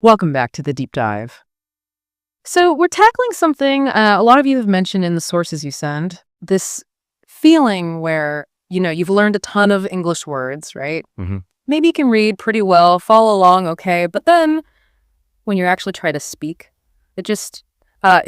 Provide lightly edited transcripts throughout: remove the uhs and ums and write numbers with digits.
Welcome back to the deep dive. So we're tackling something a lot of you have mentioned in the sources you send, this feeling where, you've learned a ton of English words, right? hmm Maybe you can read pretty well, follow along okay, but then when you actually try to speak, it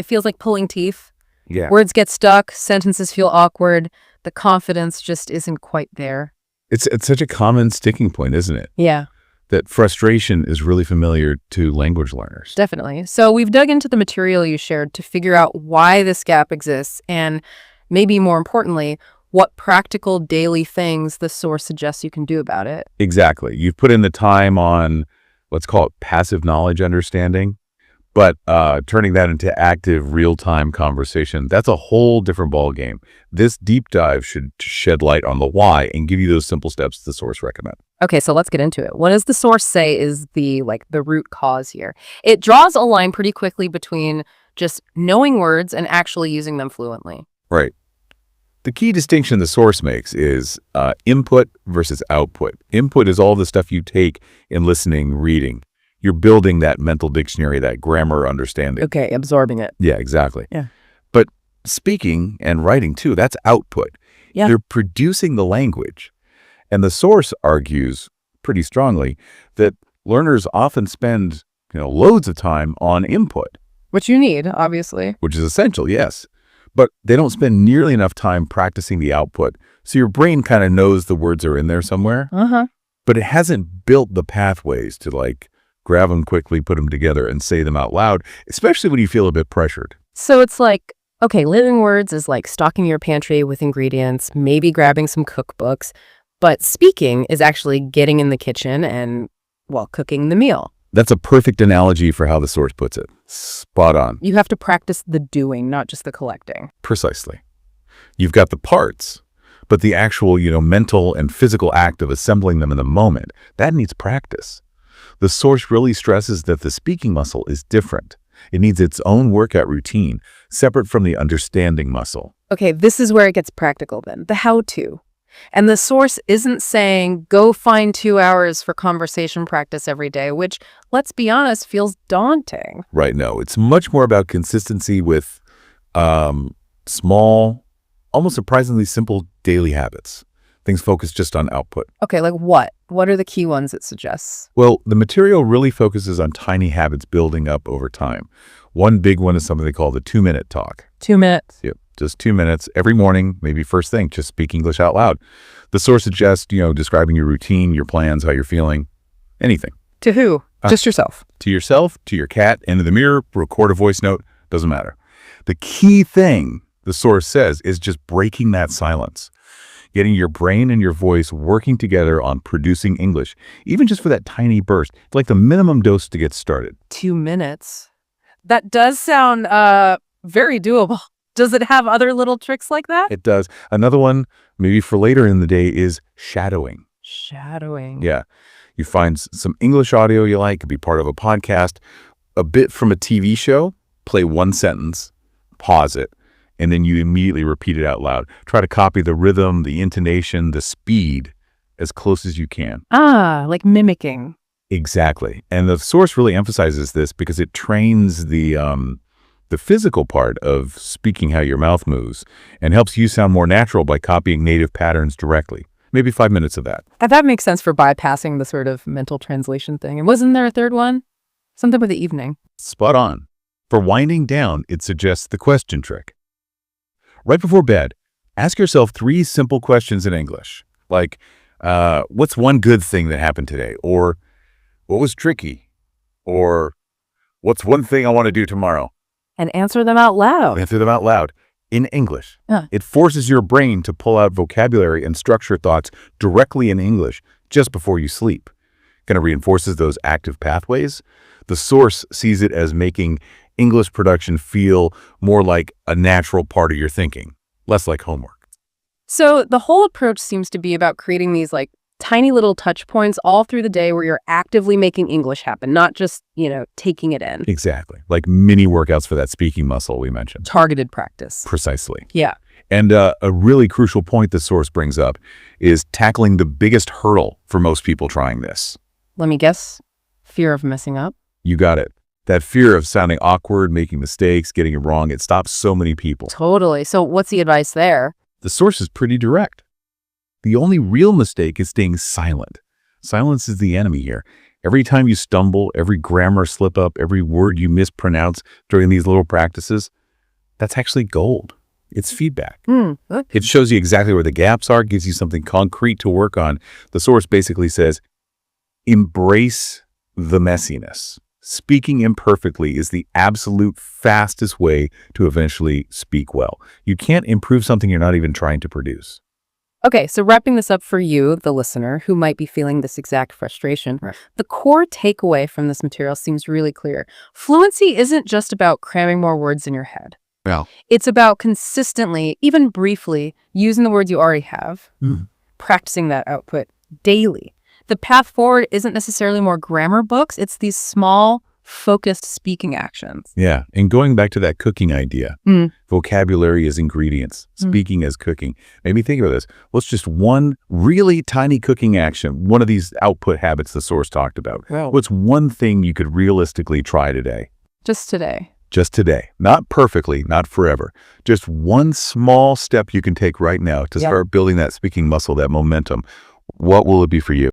feels like pulling teeth. Yeah. Words get stuck, sentences feel awkward, the confidence just isn't quite there. It's such a common sticking point, isn't it? Yeah, That frustration is really familiar to language learners. definitely. So we've dug into the material you shared to figure out why this gap exists and maybe more importantly, what practical daily things the source suggests you can do about it. Exactly. You've put in the time on, let's call it passive knowledge understanding, but turning that into active real-time conversation, that's a whole different ballgame. This deep dive should shed light on the why and give you those simple steps the source recommends. Okay, so let's get into it. What does the source say is the root cause here? It draws a line pretty quickly between just knowing words and actually using them fluently. Right. The key distinction the source makes is input versus output. Input is all the stuff you take in listening, reading. You're building that mental dictionary, that grammar understanding. Okay, absorbing it. Yeah, exactly. Yeah. But speaking and writing too, that's output. Yeah. They're producing the language. And the source argues pretty strongly that learners often spend, loads of time on input, Which you need, obviously. which is essential, yes. But they don't spend nearly enough time practicing the output. So your brain kind of knows the words are in there somewhere, Uh-huh. but it hasn't built the pathways to grab them quickly, put them together and say them out loud, especially when you feel a bit pressured. So it's like, okay, living words is like stocking your pantry with ingredients, maybe grabbing some cookbooks, but speaking is actually getting in the kitchen and, cooking the meal. That's a perfect analogy for how the source puts it. Spot on. You have to practice the doing, not just the collecting. Precisely. You've got the parts, but the actual, mental and physical act of assembling them in the moment, that needs practice. The source really stresses that the speaking muscle is different. It needs its own workout routine, separate from the understanding muscle. Okay, this is where it gets practical then, the how-to. And the source isn't saying, go find 2 hours for conversation practice every day, which, let's be honest, feels daunting. Right, no. It's much more about consistency with small, almost surprisingly simple daily habits. Things focused just on output. Okay, like what? What are the key ones it suggests? Well, the material really focuses on tiny habits building up over time. One big one is something they call the 2-minute talk. 2 minutes. Yep, just 2 minutes every morning, maybe first thing, just speak English out loud. The source suggests, describing your routine, your plans, how you're feeling, anything. To who? Just yourself. To yourself, to your cat, into the mirror, record a voice note, doesn't matter. The key thing, the source says, is just breaking that silence. Getting your brain and your voice working together on producing English, even just for that tiny burst. It's like the minimum dose to get started. 2 minutes. That does sound very doable. Does it have other little tricks like that? It does. Another one, maybe for later in the day, is shadowing. Shadowing. Yeah. You find some English audio you like, could be part of a podcast, a bit from a TV show, play one sentence, pause it, and then you immediately repeat it out loud. Try to copy the rhythm, the intonation, the speed as close as you can. Ah, like mimicking. Exactly. And the source really emphasizes this because it trains the physical part of speaking how your mouth moves and helps you sound more natural by copying native patterns directly. Maybe 5 minutes of that. That makes sense for bypassing the sort of mental translation thing. And wasn't there a third one? Something with the evening. Spot on. For winding down, it suggests the question trick. Right before bed, ask yourself 3 simple questions in English, like, what's one good thing that happened today? Or, what was tricky? Or, what's one thing I want to do tomorrow? And answer them out loud. Answer them out loud in English. Huh. It forces your brain to pull out vocabulary and structure thoughts directly in English just before you sleep. Kind of reinforces those active pathways. The source sees it as making English production feel more like a natural part of your thinking, less like homework. So the whole approach seems to be about creating these tiny little touch points all through the day where you're actively making English happen, not just, taking it in. Exactly. Like mini workouts for that speaking muscle we mentioned. Targeted practice. Precisely. Yeah. And a really crucial point the source brings up is tackling the biggest hurdle for most people trying this. Let me guess. Fear of messing up? You got it. That fear of sounding awkward, making mistakes, getting it wrong, it stops so many people. Totally. So what's the advice there? The source is pretty direct. The only real mistake is staying silent. Silence is the enemy here. Every time you stumble, every grammar slip up, every word you mispronounce during these little practices, that's actually gold. It's feedback. It shows you exactly where the gaps are, gives you something concrete to work on. The source basically says, embrace the messiness. Speaking imperfectly is the absolute fastest way to eventually speak well. You can't improve something you're not even trying to produce. Okay, so wrapping this up for you, the listener, who might be feeling this exact frustration, the core takeaway from this material seems really clear. Fluency isn't just about cramming more words in your head. Well, It's about consistently, even briefly, using the words you already have, practicing that output daily. The path forward isn't necessarily more grammar books. It's these small, focused speaking actions. yeah. And going back to that cooking idea, vocabulary as ingredients, speaking as cooking. Maybe think about this. What's just one really tiny cooking action, one of these output habits the source talked about? Wow. What's one thing you could realistically try today? Just today. Just today. Not perfectly, not forever. Just one small step you can take right now to start building that speaking muscle, that momentum. What will it be for you?